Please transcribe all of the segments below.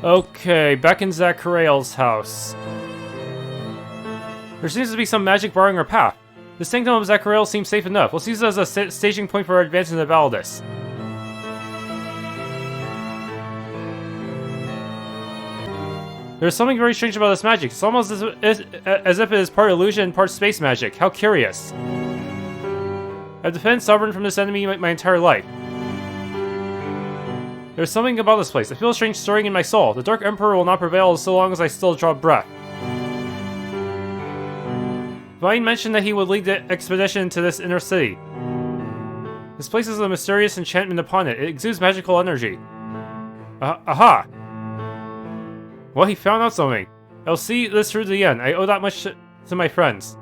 Okay, back in Zacharael's house. There seems to be some magic barring our path. The Sanctum of Zacharael seems safe enough. We'll use it as a staging point for our advance into Validus. There's something very strange about this magic. It's almost as if it is part illusion and part space magic. How curious. I've defended Sovereign from this enemy my entire life. There's something about this place. I feel a strange stirring in my soul. The Dark Emperor will not prevail so long as I still draw breath. Vine mentioned that he would lead the expedition to this inner city. This place has a mysterious enchantment upon it. It exudes magical energy. Aha! Well, he found out something. I'll see this through to the end. I owe that much to my friends.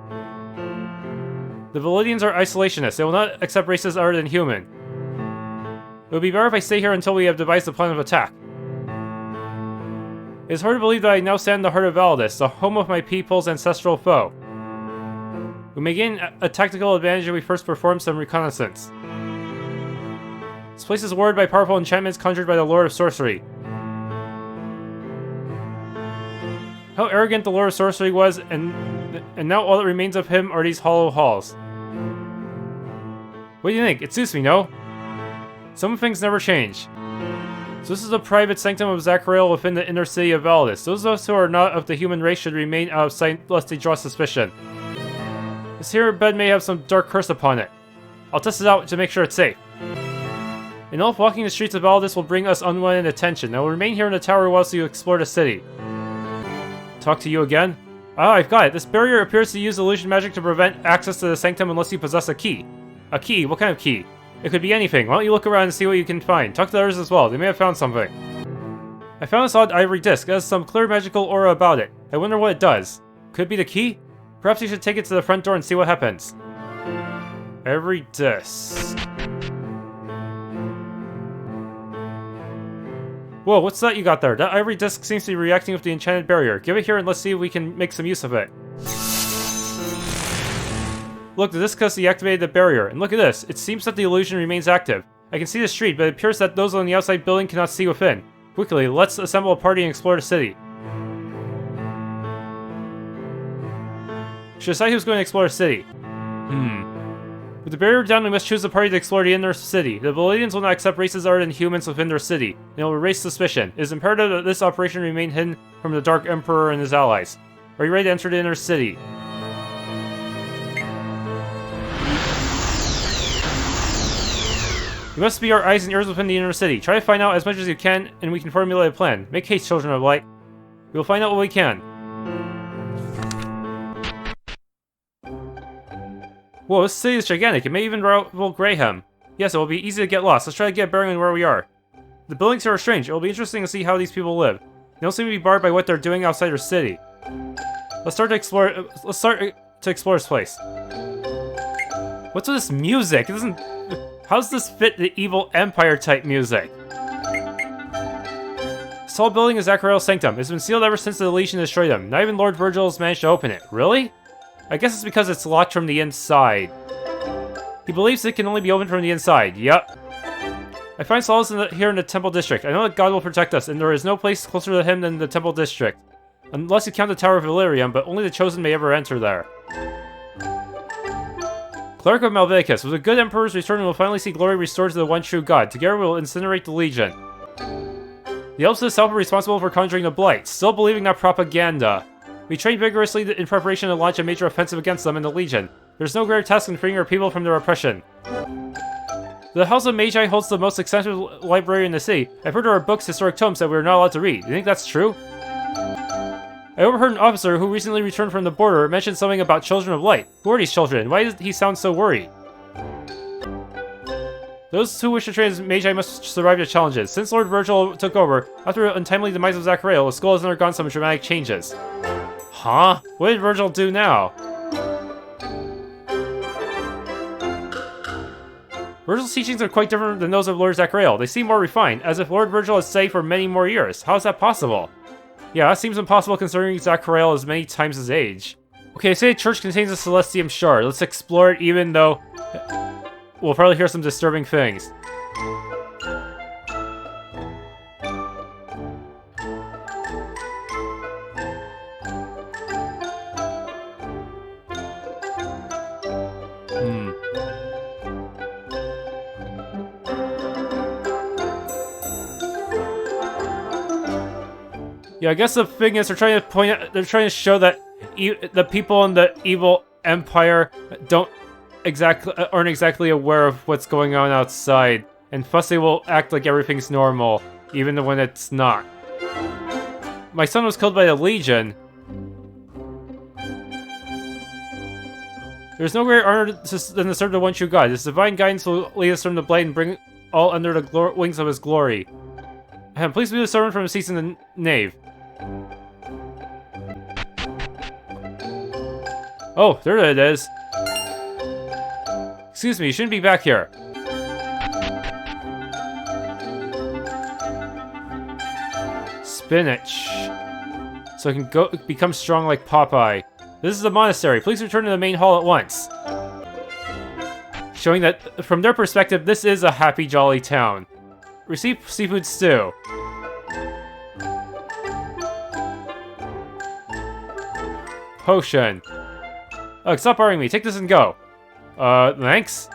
The Validians are isolationists. They will not accept races other than human. It would be better if I stay here until we have devised a plan of attack. It is hard to believe that I now stand in the heart of Validus, the home of my people's ancestral foe. We may gain a tactical advantage if we first perform some reconnaissance. This place is warded by powerful enchantments conjured by the Lord of Sorcery. How arrogant the Lord of Sorcery was, and now all that remains of him are these hollow halls. What do you think? It suits me, no? Some things never change. So this is the private sanctum of Zacharael within the inner city of Validus. Those of us who are not of the human race should remain out of sight lest they draw suspicion. This here bed may have some dark curse upon it. I'll test it out to make sure it's safe. And all walking the streets of Validus will bring us unwanted attention. I will remain here in the tower whilst you explore the city. Talk to you again? Ah, I've got it. This barrier appears to use illusion magic to prevent access to the sanctum unless you possess a key. A key? What kind of key? It could be anything. Why don't you look around and see what you can find? Talk to others as well. They may have found something. I found this odd ivory disc. It has some clear magical aura about it. I wonder what it does. Could it be the key? Perhaps you should take it to the front door and see what happens. Ivory disc. Whoa, what's that you got there? That ivory disc seems to be reacting with the enchanted barrier. Give it here and let's see if we can make some use of it. Look, the disc has deactivated the barrier, and look at this. It seems that the illusion remains active. I can see the street, but it appears that those on the outside building cannot see within. Quickly, let's assemble a party and explore the city. Should decide who's going to explore the city. With the barrier down, we must choose a party to explore the inner city. The Validians will not accept races other than humans within their city, and it will erase suspicion. It is imperative that this operation remain hidden from the Dark Emperor and his allies. Are you ready to enter the inner city? You must be our eyes and ears within the inner city. Try to find out as much as you can, and we can formulate a plan. Make haste, Children of Light. We will find out what we can. Whoa, this city is gigantic. It may even rival Graham. Yes, it will be easy to get lost. Let's try to get a bearing on where we are. The buildings here are strange. It will be interesting to see how these people live. They don't seem to be barred by what they're doing outside their city. Let's start to explore this place. What's with this music? It doesn't... How does this fit the evil Empire type music? This tall building is Zacharael's Sanctum. It's been sealed ever since the Legion destroyed them. Not even Lord Virgil has managed to open it. Really? I guess it's because it's locked from the inside. He believes it can only be opened from the inside. Yup. I find solace here in the Temple District. I know that God will protect us, and there is no place closer to him than the Temple District. Unless you count the Tower of Illyrium, but only the Chosen may ever enter there. Cleric of Malvicus. With the good Emperor's return, we will finally see glory restored to the one true God. Together we will incinerate the Legion. The elves to the south are responsible for conjuring the Blight, still believing that propaganda. We trained vigorously in preparation to launch a major offensive against them in the Legion. There's no greater task than freeing our people from their oppression. The House of Magi holds the most extensive library in the city. I've heard there are books, historic tomes that we are not allowed to read. Do you think that's true? I overheard an officer who recently returned from the border mention something about Children of Light. Who are these children? Why does he sound so worried? Those who wish to train as Magi must survive the challenges. Since Lord Virgil took over, after the untimely demise of Zacharael, the school has undergone some dramatic changes. Huh? What did Virgil do now? Virgil's teachings are quite different than those of Lord Zacharael. They seem more refined, as if Lord Virgil has stayed for many more years. How is that possible? Yeah, that seems impossible considering Zacharael is many times his age. Okay, say the church contains a Celestium shard. Let's explore it even though... We'll probably hear some disturbing things. Yeah, I guess the thing is they're trying to show that the people in the evil empire aren't exactly aware of what's going on outside, and Fussy will act like everything's normal, even when it's not. My son was killed by the Legion. There's no greater honor than to serve the one true God. His divine guidance will lead us from the blade and bring all under the wings of his glory. Please be the servant from the seats in the nave. Oh, there it is. Excuse me, you shouldn't be back here. Spinach. So I can become strong like Popeye. This is the monastery. Please return to the main hall at once. Showing that, from their perspective, this is a happy, jolly town. Receive seafood stew. Potion. Ugh, stop bothering me. Take this and go. Thanks?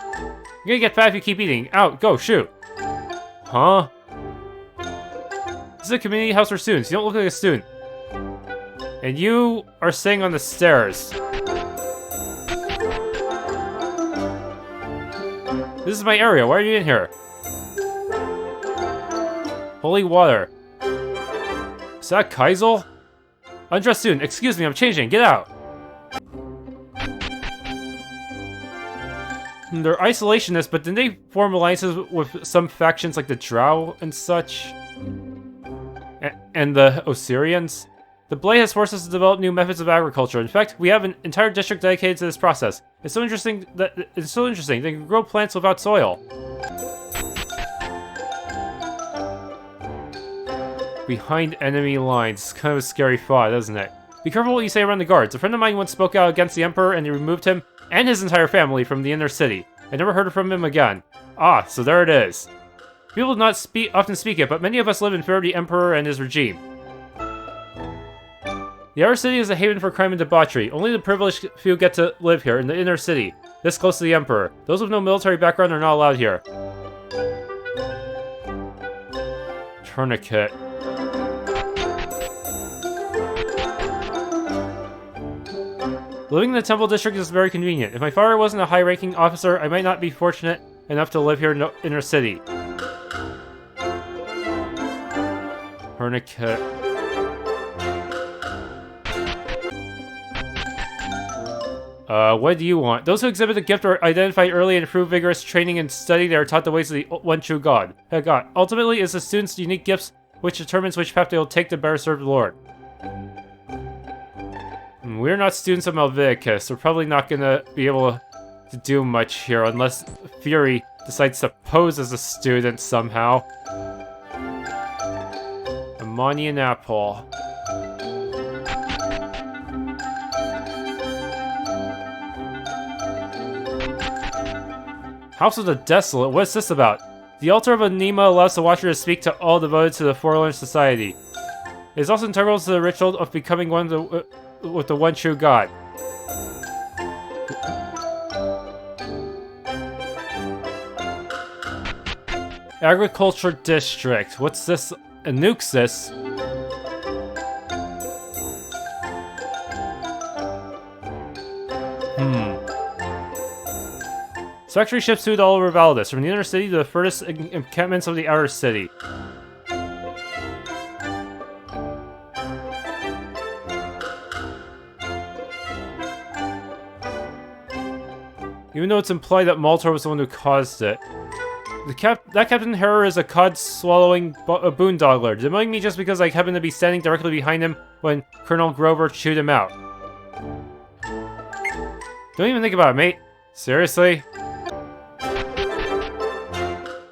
You're gonna get fat if you keep eating. Out, go, shoot. Huh? This is a community house for students. You don't look like a student. And you are staying on the stairs. This is my area. Why are you in here? Holy water. Is that Kaisel? Undressed student. Excuse me, I'm changing. Get out. They're isolationists, but didn't they form alliances with some factions like the Drow and such? And the Osirians? The Blade has forced us to develop new methods of agriculture. In fact, we have an entire district dedicated to this process. It's so interesting they can grow plants without soil. Behind enemy lines. It's kind of a scary thought, isn't it? Be careful what you say around the guards. A friend of mine once spoke out against the Emperor and he removed him and his entire family from the inner city. I never heard from him again. Ah, so there it is. People do not often speak it, but many of us live in fear of the Emperor and his regime. The outer city is a haven for crime and debauchery. Only the privileged few get to live here in the inner city, this close to the Emperor. Those with no military background are not allowed here. Tourniquet. Living in the Temple District is very convenient. If my father wasn't a high-ranking officer, I might not be fortunate enough to live here in the inner city. Tourniquet. What do you want? Those who exhibit the gift are identified early and through vigorous training and study they are taught the ways of the one true God. Ultimately, it's the students' unique gifts which determines which path they will take to better serve the Lord. We're not students of Malviticus. We're probably not gonna be able to do much here unless Fury decides to pose as a student somehow. Ammonian apple. House of the Desolate, what's this about? The altar of Anima allows the Watcher to speak to all devoted to the Forlorn Society. It is also integral to the ritual of becoming one with the one true God. Agriculture District, what's this? Anuxis? Factory ships food all over Validus, from the inner city to the furthest encampments of the outer city. Even though it's implied that Maultor was the one who caused it. That Captain Harrer is a cod-swallowing boondoggler, demoting me just because I happen to be standing directly behind him when Colonel Grover chewed him out. Don't even think about it, mate. Seriously?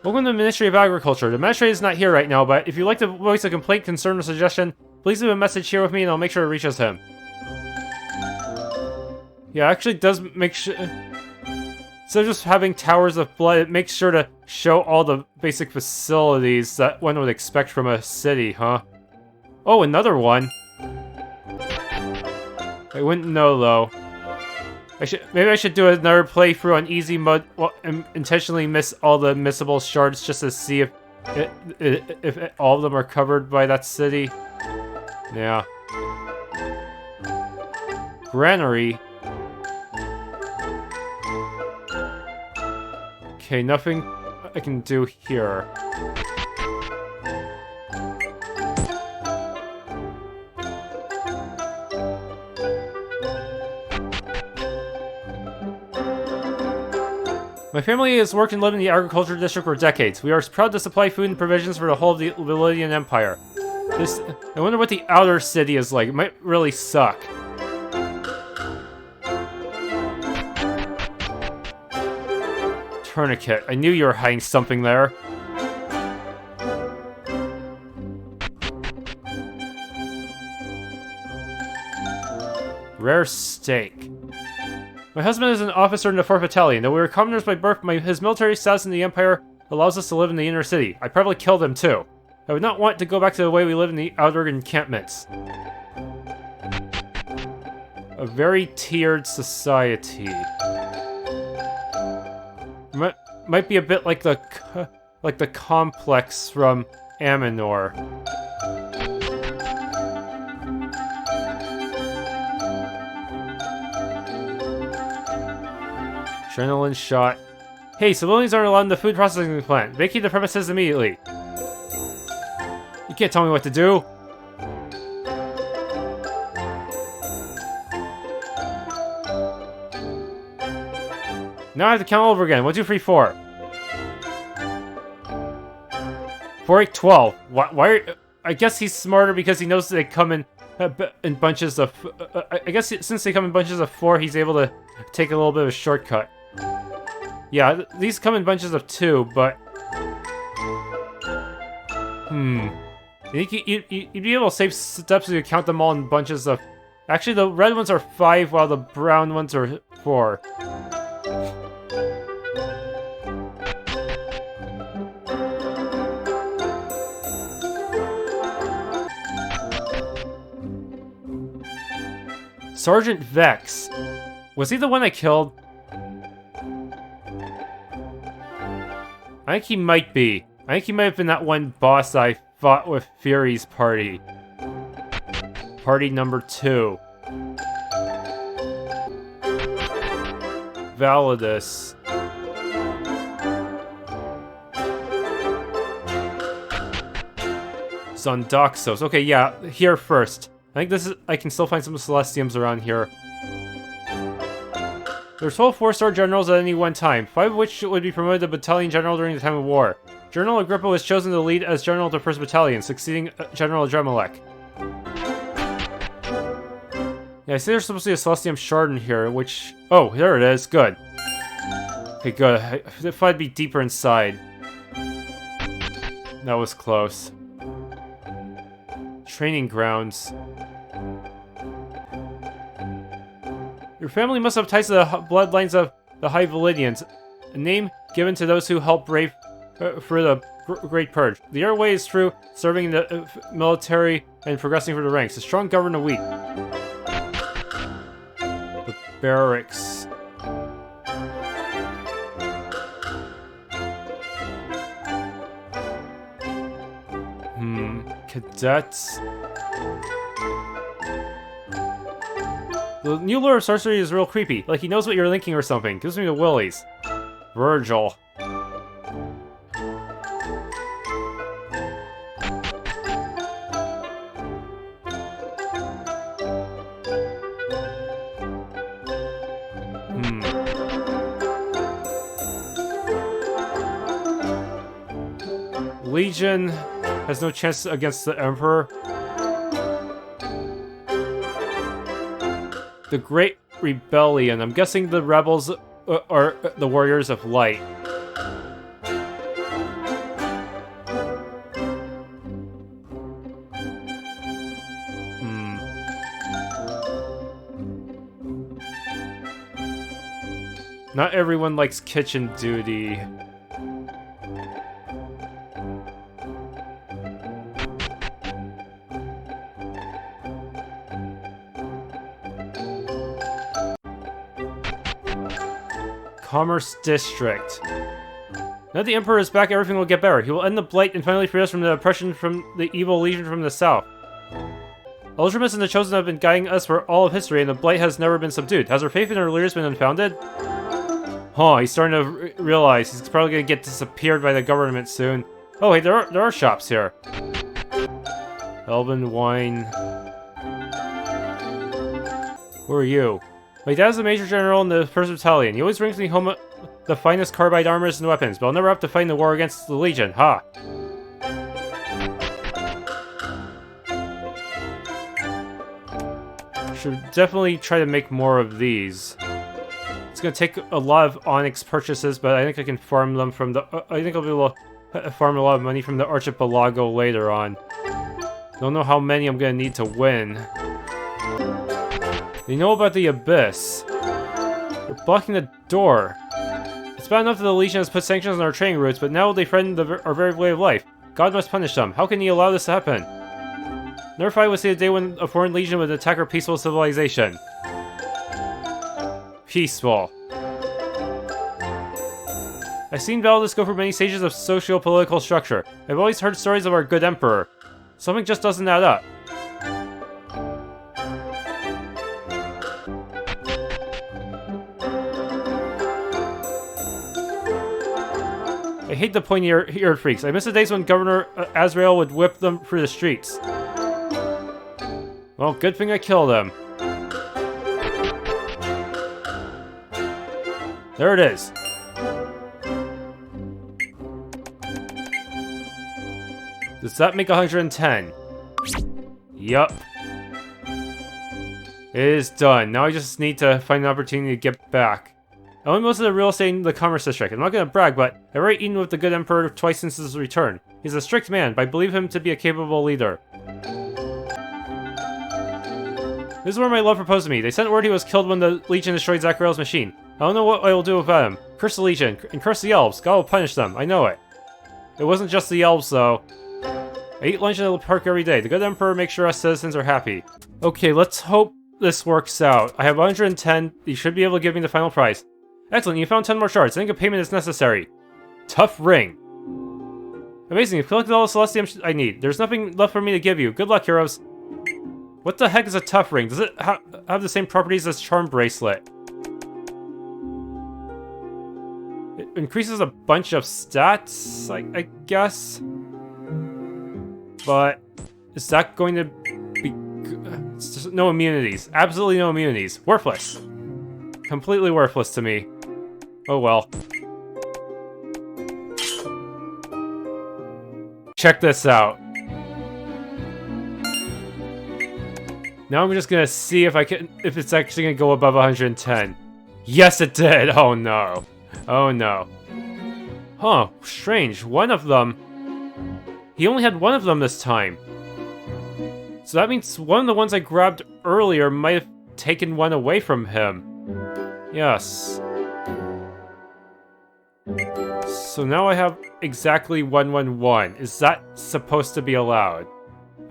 Welcome to the Ministry of Agriculture. The magistrate is not here right now, but if you'd like to voice a complaint, concern, or suggestion, please leave a message here with me and I'll make sure it reaches him. Yeah, it actually does make sure... Instead of just having towers of blood, it makes sure to show all the basic facilities that one would expect from a city, huh? Oh, another one! I wouldn't know, though. Maybe I should do another playthrough on easy mode and intentionally miss all the missable shards just to see if all of them are covered by that city. Yeah. Granary. Okay, nothing I can do here. My family has worked and lived in the agriculture district for decades. We are proud to supply food and provisions for the whole of the Validian Empire. I wonder what the outer city is like. It might really suck. Tourniquet. I knew you were hiding something there. Rare steak. My husband is an officer in the 4th Battalion. Though we were commoners by birth, his military status in the Empire allows us to live in the inner city. I probably killed him too. I would not want to go back to the way we live in the outer encampments. A very tiered society. Might be a bit like the complex from Aminor. Adrenaline shot. Hey, civilians aren't allowed in the food processing plant. Vacate the premises immediately. You can't tell me what to do. Now I have to count over again. 1, 2, 3, 4. 4, 8, 12. Why are... I guess he's smarter because he knows they come in bunches of... I guess since they come in bunches of 4, he's able to take a little bit of a shortcut. Yeah, these come in bunches of 2, but... You think you'd be able to save steps if you count them all in bunches of... Actually, the red ones are 5, while the brown ones are 4. Sergeant Vex. Was he the one I killed? I think he might be. I think he might have been that one boss I fought with Fury's party. Party number 2. Validus. Zondaxos. Okay, yeah, here first. I think this is... I can still find some Celestiums around here. There's 12 4-star generals at any one time, 5 of which would be promoted to battalion general during the time of war. General Agrippa was chosen to lead as general to 1st Battalion, succeeding General Adremalek. Yeah, I see there's supposed to be a Celestium shard in here, which... Oh, there it is. Good. Okay, good. I thought I'd be deeper inside. That was close. Training grounds. Your family must have ties to the bloodlines of the High Validians, a name given to those who helped brave for the Great Purge. The other way is through serving in the military and progressing through the ranks. A strong govern the weak. The barracks. Cadets. The new lure of sorcery is real creepy. Like he knows what you're thinking or something. Gives me the willies. Virgil. Legion has no chance against the Emperor. The Great Rebellion. I'm guessing the rebels are the Warriors of Light. Not everyone likes kitchen duty. Commerce District. Now that the Emperor is back, everything will get better. He will end the blight and finally free us from the oppression from the evil legion from the south. Ultramus and the Chosen have been guiding us for all of history, and the Blight has never been subdued. Has our faith in our leaders been unfounded? Huh, he's starting to realize he's probably gonna get disappeared by the government soon. Oh, hey, there are shops here. Elven wine. Who are you? My dad's the Major General in the 1st Battalion. He always brings me home the finest carbide armors and weapons, but I'll never have to fight in the war against the Legion. Ha! Should definitely try to make more of these. It's gonna take a lot of onyx purchases, but I think I can farm them from the... I think I'll be able to farm a lot of money from the Archipelago later on. Don't know how many I'm gonna need to win. They know about the Abyss. They're blocking the door. It's bad enough that the Legion has put sanctions on our training routes, but now they threaten our very way of life. God must punish them. How can he allow this to happen? Never thought I would see a day when a foreign legion would attack our peaceful civilization. Peaceful. I've seen Validus go through many stages of socio-political structure. I've always heard stories of our good emperor. Something just doesn't add up. I hate the pointy-eared freaks. I miss the days when Governor Azrael would whip them through the streets. Well, good thing I killed him. There it is. Does that make 110? Yup. It is done. Now I just need to find an opportunity to get back. I own most of the real estate in the Commerce District. I'm not gonna brag, but I've already eaten with the good Emperor twice since his return. He's a strict man, but I believe him to be a capable leader. This is where my love proposed to me. They sent word he was killed when the Legion destroyed Zacharael's machine. I don't know what I will do without him. Curse the Legion, and curse the Elves. God will punish them, I know it. It wasn't just the Elves, though. I eat lunch in the park every day. The good Emperor makes sure us citizens are happy. Okay, let's hope this works out. I have 110. You should be able to give me the final prize. Excellent, you found 10 more shards. I think a payment is necessary. Tough ring. Amazing, you've collected all the Celestium I need. There's nothing left for me to give you. Good luck, heroes. What the heck is a tough ring? Does it have the same properties as Charm Bracelet? It increases a bunch of stats, I guess? But is that going to be... No immunities. Absolutely no immunities. Worthless. Completely worthless to me. Oh well. Check this out. Now I'm just gonna see if it's actually gonna go above 110. Yes, it did! Oh no. Oh no. Huh, strange. One of them... He only had one of them this time. So that means one of the ones I grabbed earlier might have taken one away from him. Yes. So now I have exactly 111. Is that supposed to be allowed?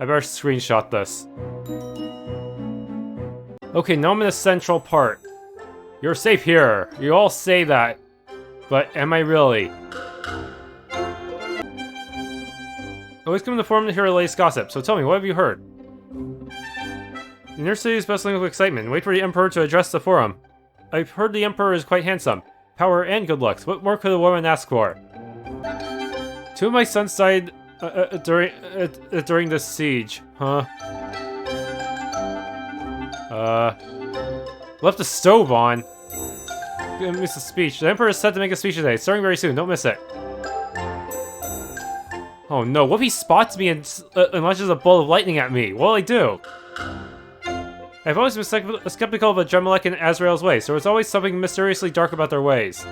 I better screenshot this. Okay, now I'm in the central part. You're safe here. You all say that. But am I really? I always come in the forum to hear the latest gossip, so tell me, what have you heard? The inner city is bustling with excitement. Wait for the Emperor to address the forum. I've heard the Emperor is quite handsome. Power and good looks. What more could a woman ask for? 2 of my sons died during this siege. Huh? Left the stove on. I missed the speech. The Emperor is set to make a speech today. It's starting very soon. Don't miss it. Oh no, what if he spots me and launches a bolt of lightning at me? What'll I do? I've always been skeptical of Adramelech and Azrael's ways. There was always something mysteriously dark about their ways.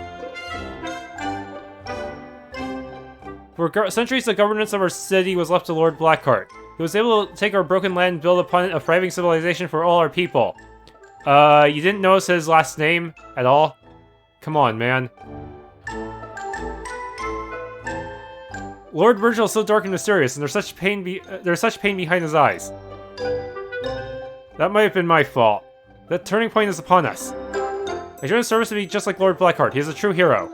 For centuries, the governance of our city was left to Lord Blackheart. He was able to take our broken land and build upon it a thriving civilization for all our people. You didn't notice his last name at all? Come on, man. Lord Virgil is so dark and mysterious, and there's such pain behind his eyes. That might have been my fault. That turning point is upon us. I joined the service to be just like Lord Blackheart. He is a true hero.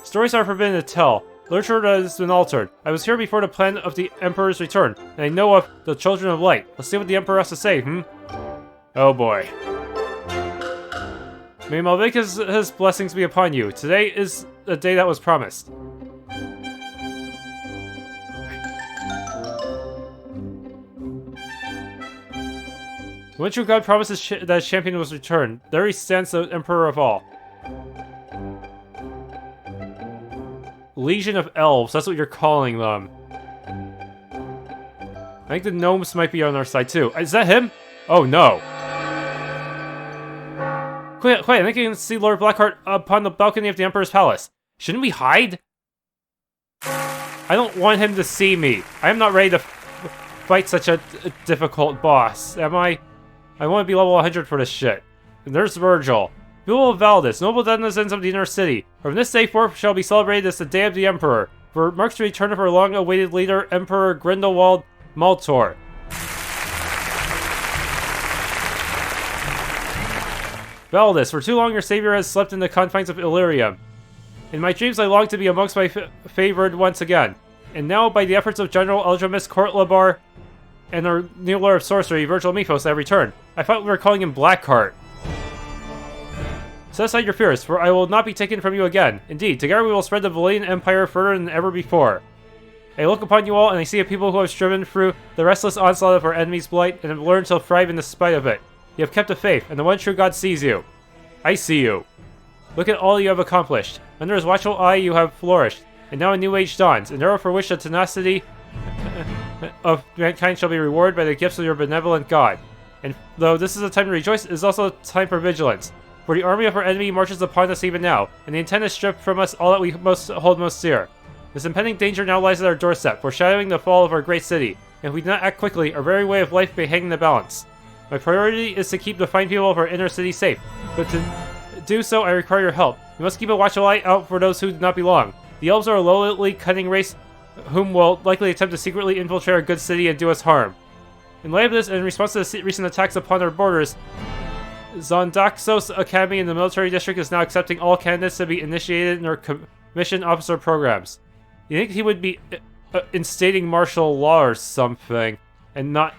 Stories are forbidden to tell. Literature has been altered. I was here before the plan of the Emperor's return, and I know of the Children of Light. Let's see what the Emperor has to say, Oh boy. May Malvika's blessings be upon you. Today is the day that was promised. When true God promises that his champion was returned, there he stands, the Emperor of all. Legion of Elves, that's what you're calling them. I think the gnomes might be on our side too. Is that him? Oh no. Quiet, I think I can see Lord Blackheart upon the balcony of the Emperor's palace. Shouldn't we hide? I don't want him to see me. I am not ready to fight such a difficult boss, am I? I want to be level 100 for this shit. And there's Virgil. People of Validus, noble denizens of the inner city. From this day forth shall be celebrated as the Day of the Emperor, for it marks the return of our long-awaited leader, Emperor Grindelwald Maultor. Validus, for too long your savior has slept in the confines of Illyrium. In my dreams I long to be amongst my favored once again. And now, by the efforts of General Eldramis Courtlabar and our new Lord of Sorcery, Virgil Mythos, I have returned. I thought we were calling him Blackheart. Set aside your fears, for I will not be taken from you again. Indeed, together we will spread the Validian Empire further than ever before. I look upon you all, and I see a people who have striven through the restless onslaught of our enemy's blight, and have learned to thrive in the spite of it. You have kept the faith, and the one true God sees you. I see you. Look at all you have accomplished. Under his watchful eye you have flourished, and now a new age dawns, an era for which the tenacity of mankind shall be rewarded by the gifts of your benevolent God. And though this is a time to rejoice, it is also a time for vigilance. For the army of our enemy marches upon us even now, and the intent is stripped from us all that we hold most dear. This impending danger now lies at our doorstep, foreshadowing the fall of our great city, and if we do not act quickly, our very way of life may hang in the balance. My priority is to keep the fine people of our inner city safe, but to do so I require your help. You must keep a watchful eye out for those who do not belong. The elves are a lowly, cunning race whom will likely attempt to secretly infiltrate our good city and do us harm. In light of this, and in response to the recent attacks upon our borders, Zondaxos Academy in the military district is now accepting all candidates to be initiated in their commissioned officer programs. You think he would be instating martial law or something, and not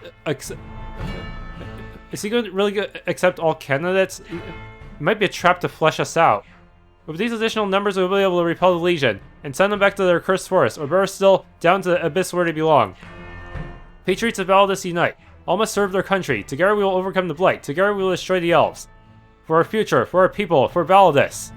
is he going to really accept all candidates? It might be a trap to flesh us out. With these additional numbers, we'll be able to repel the Legion, and send them back to their cursed forest, or better still, down to the abyss where they belong. Patriots of Validus unite. All must serve their country. Together we will overcome the blight. Together we will destroy the elves. For our future, for our people, for Validus.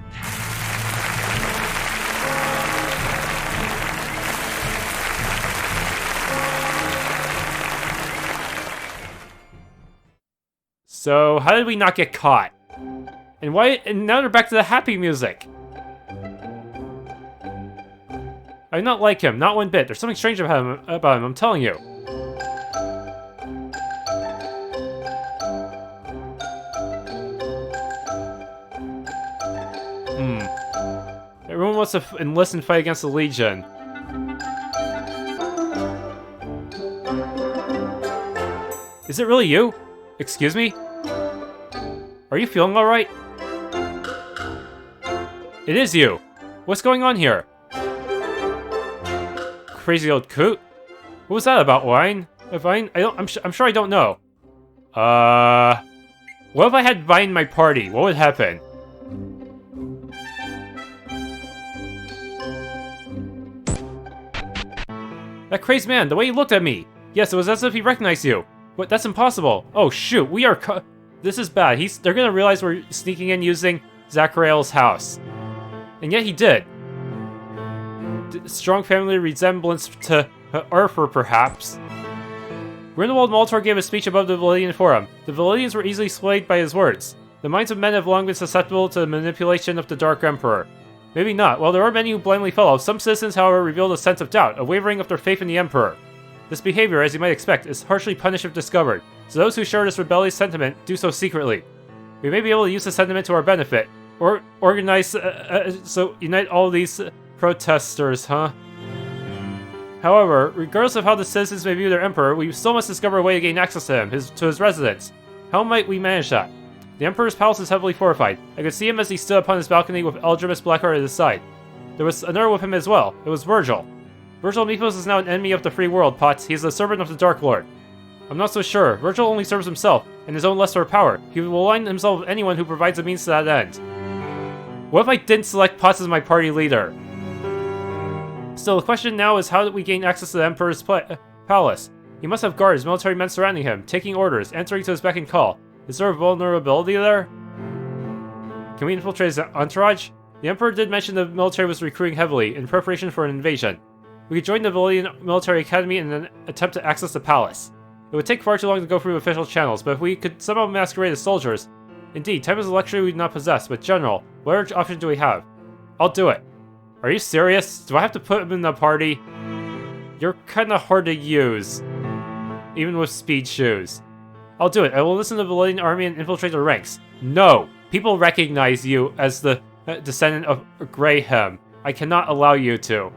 So, how did we not get caught? And why? And now they're back to the happy music. I do not like him, not one bit. There's something strange about him, I'm telling you. Everyone wants to enlist and fight against the Legion. Is it really you? Excuse me? Are you feeling alright? It is you! What's going on here? Crazy old coot? What was that about, Vine? Vine? I'm sure I don't know. What if I had Vine in my party? What would happen? That crazed man, the way he looked at me! Yes, it was as if he recognized you. But that's impossible. Oh shoot, we are this is bad. They're gonna realize we're sneaking in using Zacharael's house. And yet he did. Strong family resemblance to Arthur, perhaps. Grindelwald Maultor gave a speech above the Validian Forum. The Validians were easily swayed by his words. The minds of men have long been susceptible to the manipulation of the Dark Emperor. Maybe not. While there are many who blindly follow, some citizens, however, revealed a sense of doubt, a wavering of their faith in the Emperor. This behavior, as you might expect, is harshly punished if discovered, so those who share this rebellious sentiment do so secretly. We may be able to use the sentiment to our benefit, or organize, so unite all these protesters, huh? However, regardless of how the citizens may view their Emperor, we still must discover a way to gain access to him, to his residence. How might we manage that? The Emperor's palace is heavily fortified. I could see him as he stood upon his balcony with Eldramis Blackheart at his side. there was another with him as well. It was Virgil. Virgil Mythos is now an enemy of the free world, Potts. He is the servant of the Dark Lord. I'm not so sure. Virgil only serves himself and his own lust for power. He will align himself with anyone who provides a means to that end. What if I didn't select Potts as my party leader? Still, the question now is how do we gain access to the Emperor's palace? He must have guards, military men surrounding him, taking orders, answering to his beck and call. Is there a vulnerability there? Can we infiltrate his entourage? The Emperor did mention the military was recruiting heavily in preparation for an invasion. We could join the Validian military academy in an attempt to access the palace. It would take far too long to go through official channels, but if we could somehow masquerade as soldiers... Indeed, time is a luxury we do not possess, but General, what other option do we have? I'll do it. Are you serious? Do I have to put him in the party? You're kinda hard to use. Even with speed shoes. I'll do it. I will listen to the Validian army and infiltrate their ranks. No! People recognize you as the descendant of Graham. I cannot allow you to.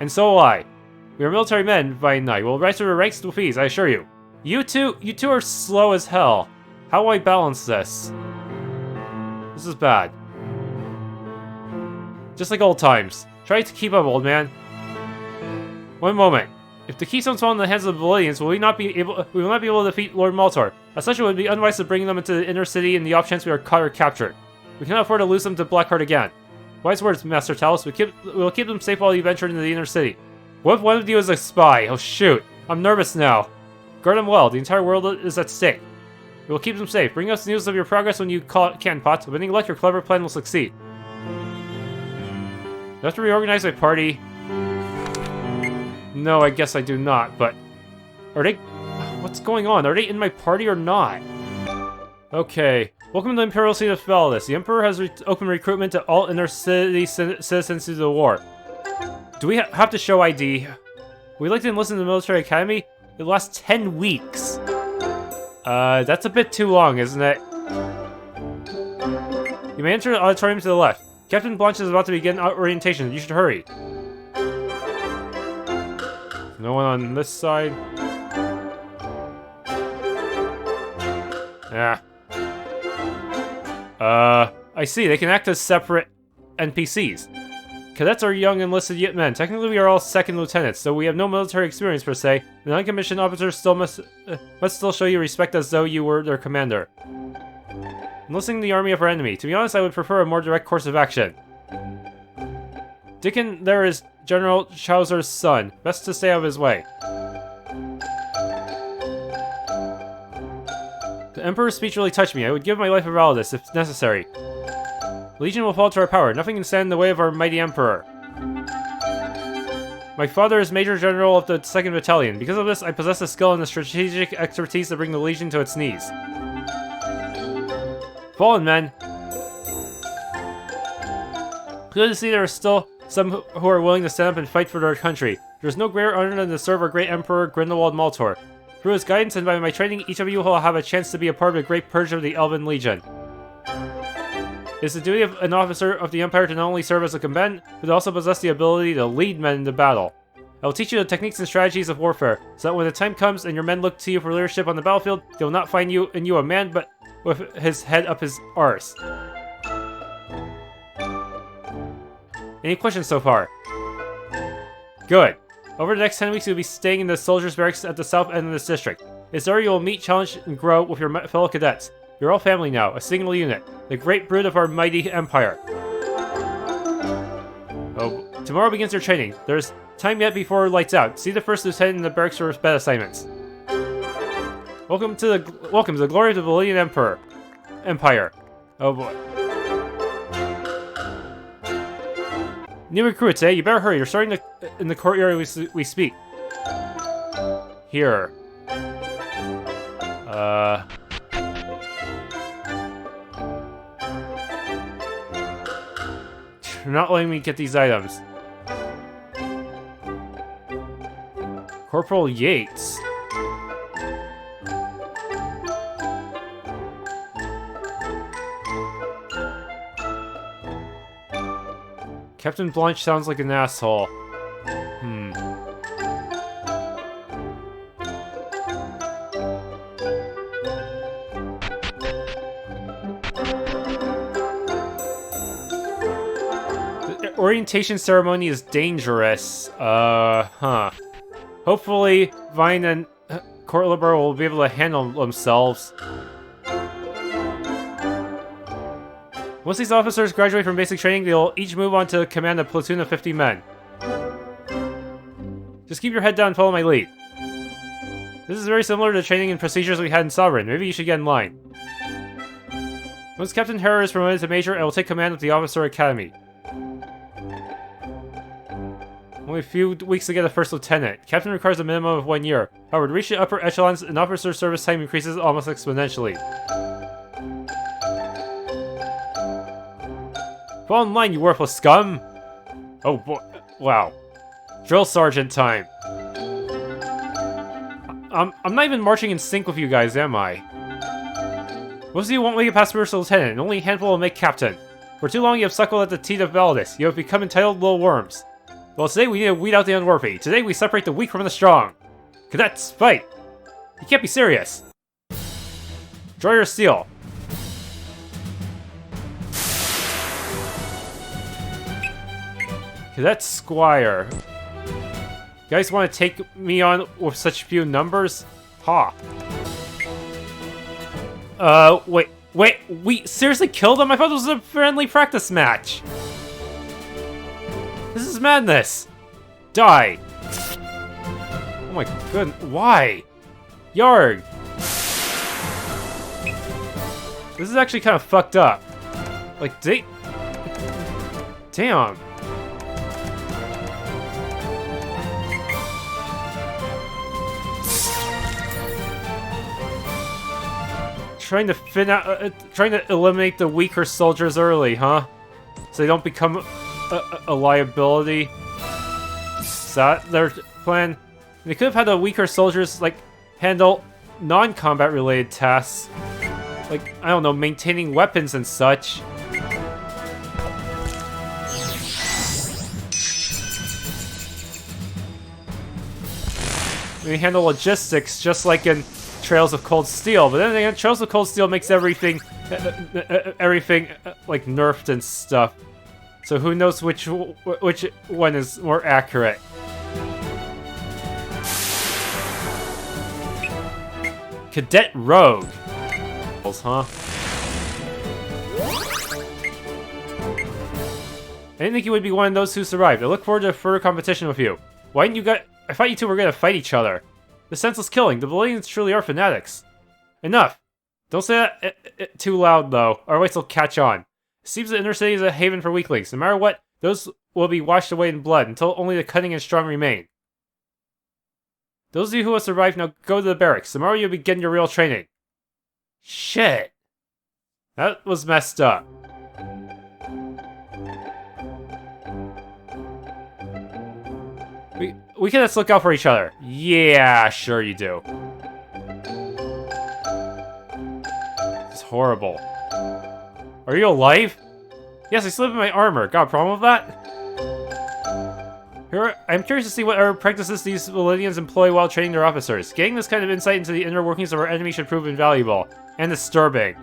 And so will I. We are military men, by night. We'll rise to the ranks with ease, I assure you. You two are slow as hell. How do I balance this? This is bad. Just like old times. Try to keep up, old man. One moment. If the keystones fall in the hands of the Validians, we will not be able to defeat Lord Maultor. As such, it would be unwise to bring them into the inner city in the off chance we are caught or captured. We cannot afford to lose them to Blackheart again. Wise words, Master Talos. We will keep them safe while you venture into the inner city. What if one of you is a spy? Oh shoot. I'm nervous now. Guard them well. The entire world is at stake. We will keep them safe. Bring us news of your progress when you can, Pot. With any luck, your clever plan will succeed. Do I have to reorganize my party? No, I guess I do not, but... Are they... What's going on? Are they in my party or not? Okay. Welcome to the Imperial City of Validus. The Emperor has opened recruitment to all inner city citizens to the war. Do we have to show ID? We'd like to enlist in the military academy? It lasts 10 weeks. That's a bit too long, isn't it? You may enter the auditorium to the left. Captain Blanche is about to begin orientation. You should hurry. No one on this side. Yeah. I see. They can act as separate NPCs. Cadets are young enlisted men. Technically, we are all second lieutenants, so we have no military experience per se. The non-commissioned officers still must still show you respect as though you were their commander. Enlisting the army of our enemy. To be honest, I would prefer a more direct course of action. Dickon, there is General Chauser's son. Best to stay out of his way. The Emperor's speech really touched me. I would give my life for Validus if necessary. Legion will fall to our power. Nothing can stand in the way of our mighty Emperor. My father is Major General of the 2nd Battalion. Because of this, I possess the skill and the strategic expertise to bring the Legion to its knees. Fallen men. Good to see there are still some who are willing to stand up and fight for their country. There is no greater honor than to serve our great Emperor Griswold Maultor. Through his guidance and by my training, each of you will have a chance to be a part of the great purge of the Elven Legion. It is the duty of an officer of the Empire to not only serve as a combatant, but also possess the ability to lead men into battle. I will teach you the techniques and strategies of warfare, so that when the time comes and your men look to you for leadership on the battlefield, they will not find you a man, but with his head up his arse. Any questions so far? Good. Over the next 10 weeks, you'll be staying in the soldiers' barracks at the south end of this district. It's there you will meet, challenge, and grow with your fellow cadets. You're all family now, a single unit, the great brood of our mighty empire. Oh, tomorrow begins your training. There's time yet before lights out. See the first lieutenant in the barracks for bed assignments. Welcome to the glory of the Validian Empire. Oh boy. New recruits, eh? You better hurry. You're starting in the courtyard we speak. Here. You're not letting me get these items. Corporal Yates. Captain Blanche sounds like an asshole. orientation ceremony is dangerous. Hopefully, Vine and Courtliber will be able to handle themselves. Once these officers graduate from basic training, they'll each move on to command a platoon of 50 men. Just keep your head down and follow my lead. This is very similar to the training and procedures we had in Sovereign. Maybe you should get in line. Once Captain Harrow is promoted to Major, I will take command of the Officer Academy. Only a few weeks to get a First Lieutenant. Captain requires a minimum of 1 year. However, to reach the upper echelons, an officer's service time increases almost exponentially. Fall in line, you worthless scum! Oh boy, wow. Drill Sergeant time. I'm not even marching in sync with you guys, am I? Most of you won't make it past First Lieutenant, and only a handful will make Captain. For too long you have suckled at the teat of Validus. You have become entitled little worms. Well, today we need to weed out the unworthy. Today we separate the weak from the strong. Cadets, fight! You can't be serious. Draw your steel. Cadet Squire. You guys want to take me on with such few numbers? Ha. Wait, we seriously killed him? I thought this was a friendly practice match. This is madness. Die. Oh my goodness, why? Yarg. This is actually kind of fucked up. Like, damn. Trying to eliminate the weaker soldiers early, huh? So they don't become a liability. Is that their plan? They could have had the weaker soldiers, like, handle non-combat related tasks. Like, I don't know, maintaining weapons and such. They handle logistics just like in Trails of Cold Steel, but then again, Trails of Cold Steel makes everything like nerfed and stuff. So who knows which one is more accurate? Cadet Rogue, huh? I didn't think you would be one of those who survived. I look forward to further competition with you. Why didn't you I thought you two were gonna fight each other. The senseless killing. The Validians truly are fanatics. Enough. Don't say that too loud, though, otherwise they'll catch on. It seems the inner city is a haven for weaklings. No matter what, those will be washed away in blood until only the cunning and strong remain. Those of you who have survived now go to the barracks. Tomorrow you'll begin your real training. Shit. That was messed up. We can just look out for each other. Yeah, sure you do. It's horrible. Are you alive? Yes, I slipped in my armor. Got a problem with that? Here, I'm curious to see what other practices these Validians employ while training their officers. Getting this kind of insight into the inner workings of our enemy should prove invaluable. And disturbing.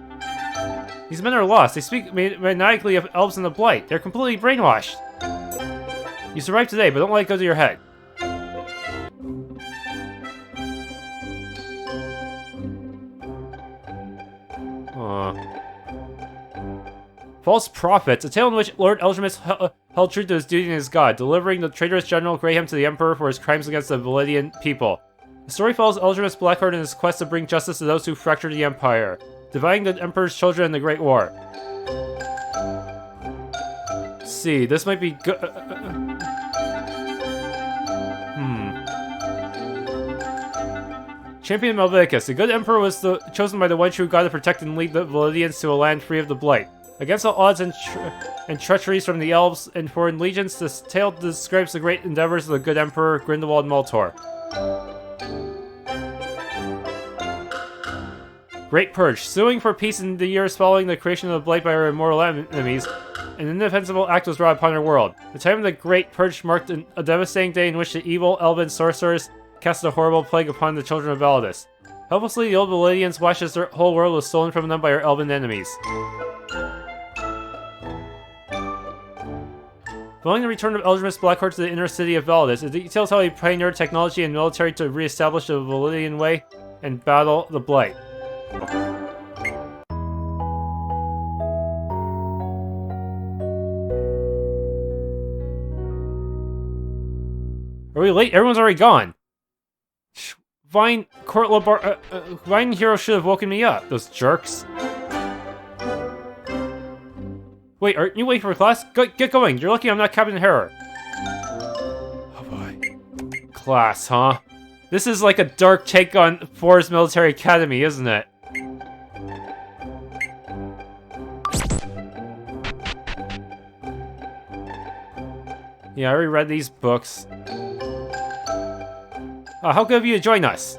These men are lost. They speak maniacally of elves and the Blight. They're completely brainwashed. You survived today, but don't let it go to your head. False Prophets, a tale in which Lord Eldremus held true to his duty and his god, delivering the traitorous General Graham to the Emperor for his crimes against the Validian people. The story follows Eldremus Blackheart in his quest to bring justice to those who fractured the Empire, dividing the Emperor's children in the Great War. Let's see, this might be good. Champion Malvicus. The good Emperor was chosen by the one true god to protect and lead the Validians to a land free of the Blight. Against all odds and treacheries from the elves and foreign legions, this tale describes the great endeavors of the good Emperor Grindelwald Maultor. Great Purge. Suing for peace in the years following the creation of the Blight by our immortal enemies, an indefensible act was brought upon our world. The time of the Great Purge marked a devastating day in which the evil elven sorcerers cast a horrible plague upon the children of Validus. Helplessly, the old Validians watched as their whole world was stolen from them by our elven enemies. Following the return of Eldrimus Blackheart to the inner city of Validus, it details how he pioneered technology and military to re-establish the Validian way and battle the Blight. Are we late? Everyone's already gone. Vine Hero should have woken me up, those jerks. Wait, aren't you waiting for class? Get going. You're lucky I'm not Captain Harrow. Oh boy. Class, huh? This is like a dark take on Forest Military Academy, isn't it? Yeah, I already read these books. How good of you to join us?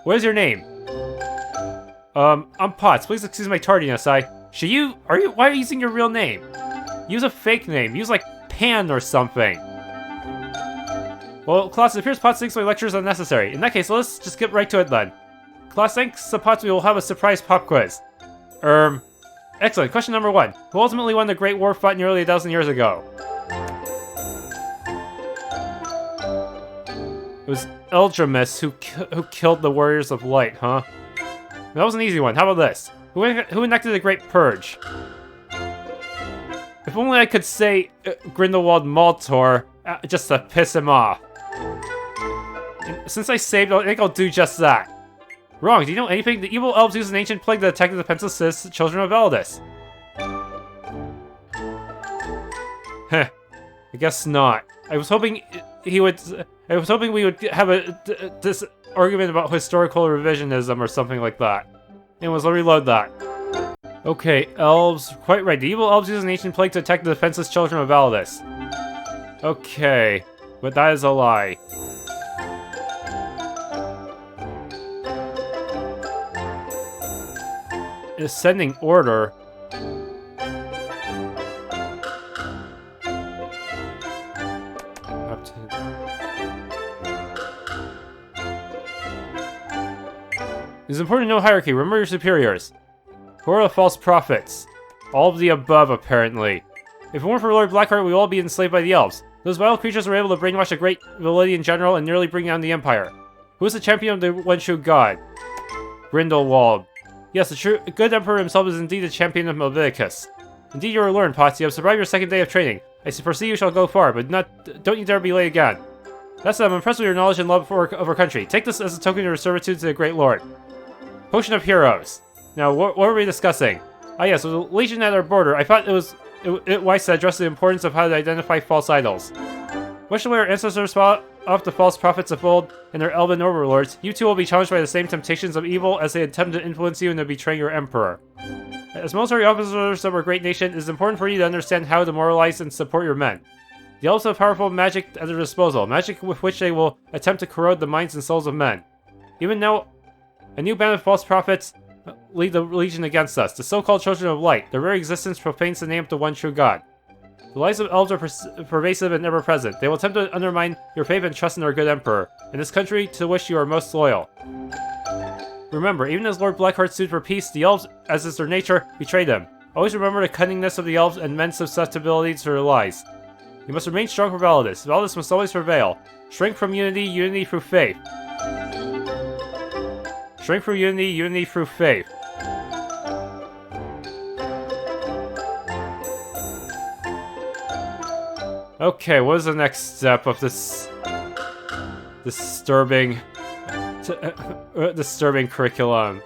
What is your name? I'm Potts. Please excuse my tardiness. Why are you using your real name? Use a fake name. Use like Pan or something. Well, class, it appears Potts thinks my lecture is unnecessary. In that case, let's just get right to it then. Class, thanks to Potts, we will have a surprise pop quiz. Excellent. Question number 1. Who ultimately won the Great War fought nearly 1,000 years ago? It was Eldrimus who killed the Warriors of Light, huh? That was an easy one. How about this? Who enacted the Great Purge? If only I could say Grindelwald Maultor just to piss him off. And since I saved, I think I'll do just that. Wrong. Do you know anything? The evil elves used an ancient plague to attack the defenseless children of Validus. Heh. I guess not. I was hoping we would have this argument about historical revisionism or something like that. Anyways, I'll reload that. Okay, elves. Quite right. The evil elves use an ancient plague to attack the defenseless children of Validus. Okay, but that is a lie. Ascending order. It's important to know hierarchy. Remember your superiors. Who are the false prophets? All of the above, apparently. If it weren't for Lord Blackheart, we would all be enslaved by the elves. Those vile creatures were able to brainwash a great Validian general and nearly bring down the Empire. Who is the champion of the one true god? Grindelwald. Yes, the true good emperor himself is indeed the champion of Leviticus. Indeed, you are learned, Potts. You have survived your second day of training. I foresee you shall go far, but don't you dare be late again. That's it. I'm impressed with your knowledge and love of our country. Take this as a token of your servitude to the Great Lord. Potion of Heroes. Now, what were we discussing? Ah yes, with the Legion at our border, I thought it was wise to address the importance of how to identify false idols. Much the way our ancestors fought off the false prophets of old and their elven overlords, you too will be challenged by the same temptations of evil as they attempt to influence you into betraying your emperor. As military officers of our great nation, it is important for you to understand how to moralize and support your men. The elves have powerful magic at their disposal, magic with which they will attempt to corrode the minds and souls of men. Even now, a new band of false prophets lead the Legion against us, the so-called Children of Light. Their very existence profanes the name of the one true God. The lies of elves are pervasive and ever-present. They will attempt to undermine your faith and trust in our good emperor, and this country to which you are most loyal. Remember, even as Lord Blackheart sued for peace, the elves, as is their nature, betrayed them. Always remember the cunningness of the elves and men's susceptibility to their lies. You must remain strong for Validus. Validus must always prevail. Shrink from unity, unity through faith. Shrink from unity, unity through faith. Okay, what is the next step of this disturbing curriculum?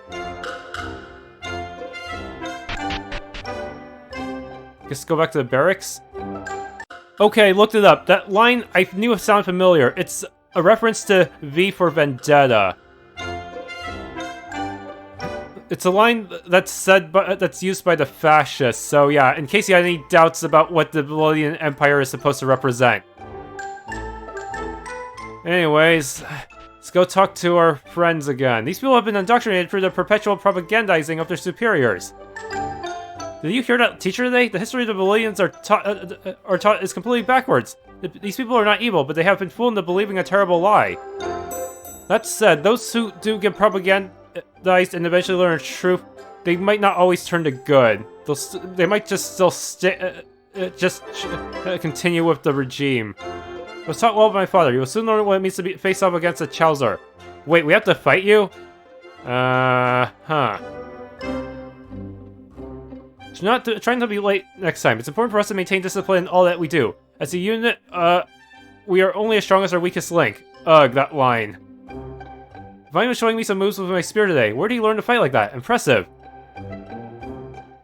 Just go back to the barracks? Okay, I looked it up. That line I knew it sounded familiar. It's a reference to V for Vendetta. It's a line that's said, but that's used by the fascists. So yeah, in case you had any doubts about what the Validian Empire is supposed to represent. Anyways, let's go talk to our friends again. These people have been indoctrinated through the perpetual propagandizing of their superiors. Did you hear that, teacher today? The history of the Validians are taught is completely backwards. These people are not evil, but they have been fooled into believing a terrible lie. That said, those who do get propagandized and eventually learn the truth, they might not always turn to good. They might just still continue with the regime. I was taught well by my father. You will soon learn what it means to face off against a Chauser. Wait, we have to fight you? Huh. Trying to be late next time. It's important for us to maintain discipline in all that we do. As a unit, we are only as strong as our weakest link. Ugh, that line. Vine was showing me some moves with my spear today. Where did you learn to fight like that? Impressive.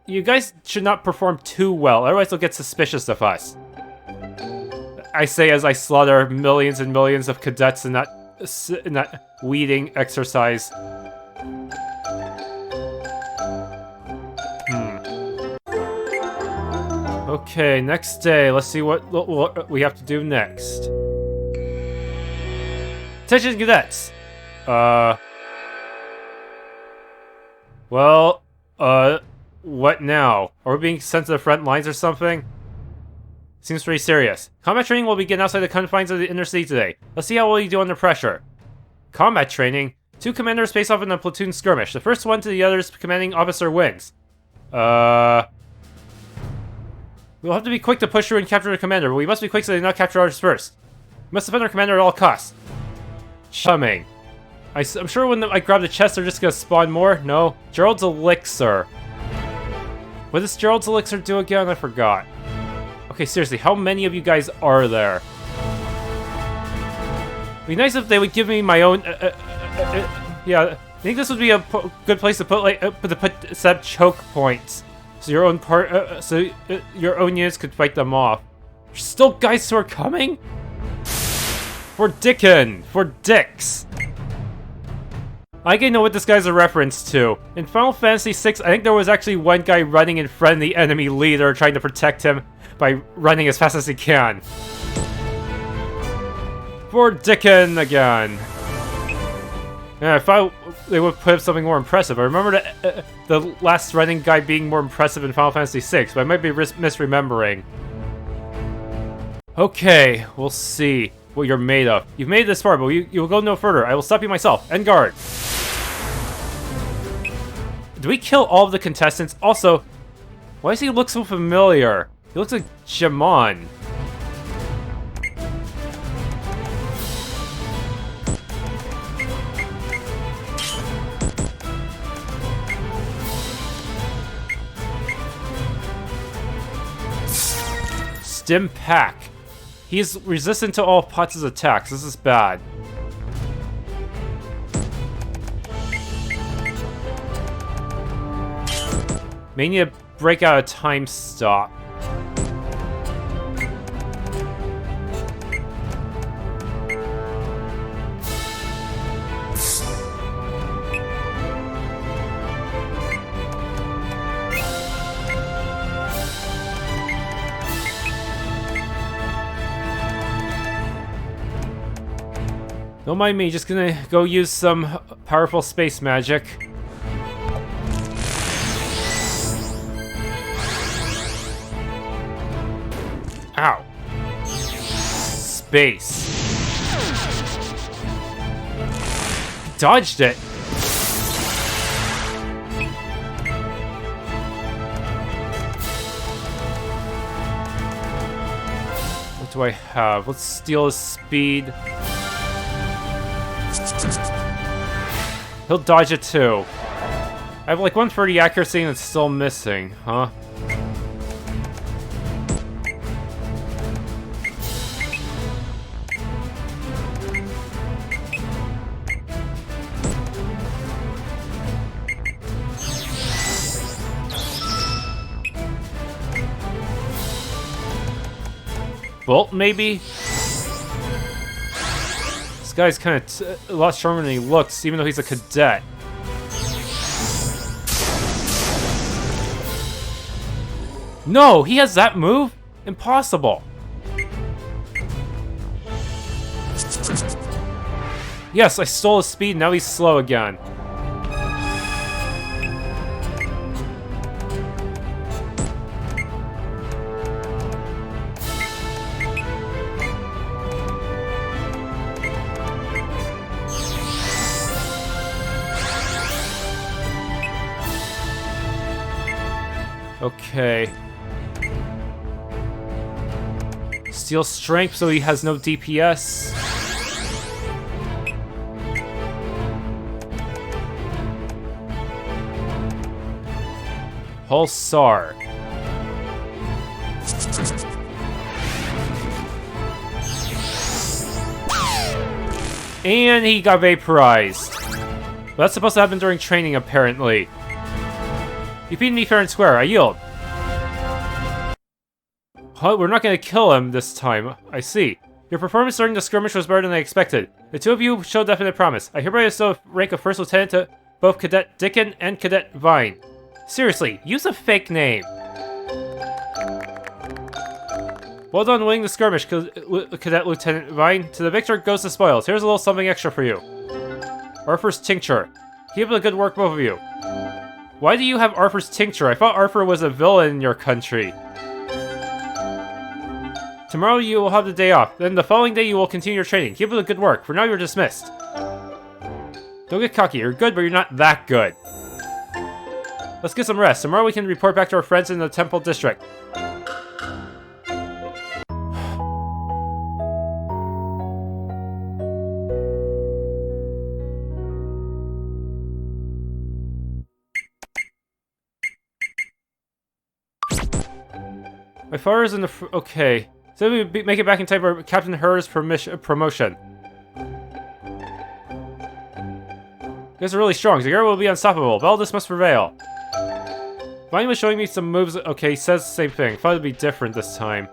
You guys should not perform too well, otherwise they'll get suspicious of us. I say as I slaughter millions and millions of cadets in that weeding exercise. Okay, next day. Let's see what we have to do next. Attention, cadets! Well, what now? Are we being sent to the front lines or something? Seems pretty serious. Combat training will begin outside the confines of the inner city today. Let's see how well you do under pressure. Combat training? 2 commanders face off in a platoon skirmish. The first one to the other's commanding officer wins. We'll have to be quick to push through and capture the commander, but we must be quick so they do not capture ours first. We must defend our commander at all costs. Chumming. I'm sure when I grab the chest, they're just gonna spawn more. No. Gerald's Elixir. What does Gerald's Elixir do again? I forgot. Okay, seriously, how many of you guys are there? It'd be nice if they would give me my own... yeah, I think this would be a good place to put set up choke points. So your own your own units could fight them off. There's still guys who are coming? For Dickon! For Dicks! I can know what this guy's a reference to. In Final Fantasy VI, I think there was actually one guy running in front of the enemy leader trying to protect him by running as fast as he can. For Dickon again. Yeah, I thought they would put up something more impressive. I remember the last running guy being more impressive in Final Fantasy VI, but I might be misremembering. Okay, we'll see what you're made of. You've made it this far, but you will go no further. I will stop you myself. End guard. Do we kill all of the contestants? Also, why does he look so familiar? He looks like Jamon. Stim Pack. He's resistant to all Potts' attacks. This is bad. May need to break out a time stop. Don't mind me, just gonna go use some powerful space magic. Ow. Space. Dodged it. What do I have? Let's steal his speed. He'll dodge it too. I have like 130 accuracy and it's still missing, huh? Bolt, maybe? This guy's kind of a lot stronger than he looks, even though he's a cadet. No, he has that move? Impossible. Yes, I stole his speed, now he's slow again. Okay. Steal strength so he has no DPS. Pulsar. And he got vaporized. That's supposed to happen during training, apparently. You beat me fair and square. I yield. Huh? We're not going to kill him this time. I see. Your performance during the skirmish was better than I expected. The two of you showed definite promise. I hereby bestow rank of First Lieutenant to both Cadet Dickon and Cadet Vine. Seriously, use a fake name. Well done winning the skirmish, Cadet Lieutenant Vine. To the victor goes the spoils. Here's a little something extra for you. Arthur's Tincture. Keep up the good work, both of you. Why do you have Arthur's Tincture? I thought Arthur was a villain in your country. Tomorrow you will have the day off. Then the following day you will continue your training. Keep up the good work. For now you're dismissed. Don't get cocky. You're good, but you're not that good. Let's get some rest. Tomorrow we can report back to our friends in the Temple District. My father is in the okay. So we make it back in time for Captain Herr's promotion. You guys are really strong. Zacharael will be unstoppable. Validus must prevail. Vine was showing me some moves. Okay, he says the same thing. Thought it'd be different this time.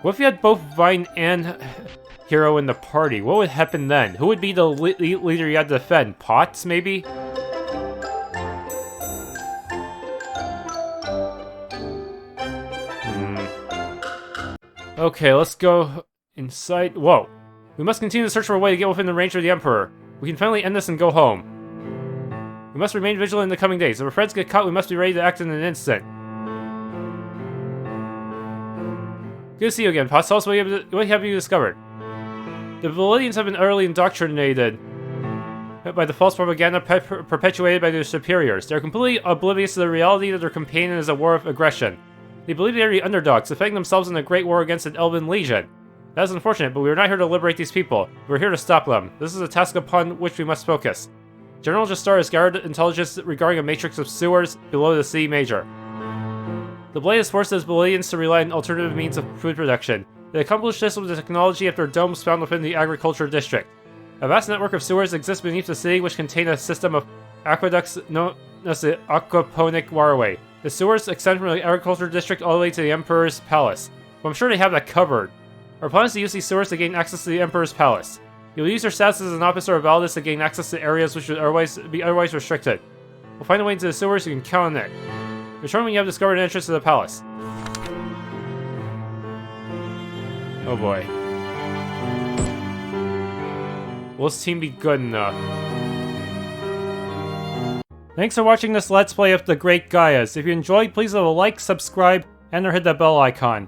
What if you had both Vine and Hero in the party? What would happen then? Who would be the leader you had to defend? Potts, maybe? Okay, let's go inside. Whoa. We must continue to search for a way to get within the range of the Emperor. We can finally end this and go home. We must remain vigilant in the coming days. If our friends get caught, we must be ready to act in an instant. Good to see you again, Potts. Tell us what have you discovered? The Validians have been utterly indoctrinated by the false propaganda perpetuated by their superiors. They are completely oblivious to the reality that their campaign is a war of aggression. They believe they are the underdogs, defending themselves in a great war against an elven legion. That is unfortunate, but we are not here to liberate these people. We are here to stop them. This is a task upon which we must focus. General Justar has gathered intelligence regarding a matrix of sewers below the City Major. The Blade has forced its Validians to rely on alternative means of food production. They accomplished this with the technology after domes found within the agriculture district. A vast network of sewers exists beneath the city which contain a system of aqueducts known as the aquaponic waterway. The sewers extend from the agriculture district all the way to the Emperor's palace. Well, I'm sure they have that covered. Our plan is to use these sewers to gain access to the Emperor's palace. You'll use your status as an officer of Validus to gain access to areas which would otherwise be restricted. We'll find a way into the sewers, you can count on it. Return when you have discovered an entrance to the palace. Oh boy. Will this team be good enough? Thanks for watching this Let's Play of the Great Gaias. If you enjoyed, please leave a like, subscribe, and or hit that bell icon.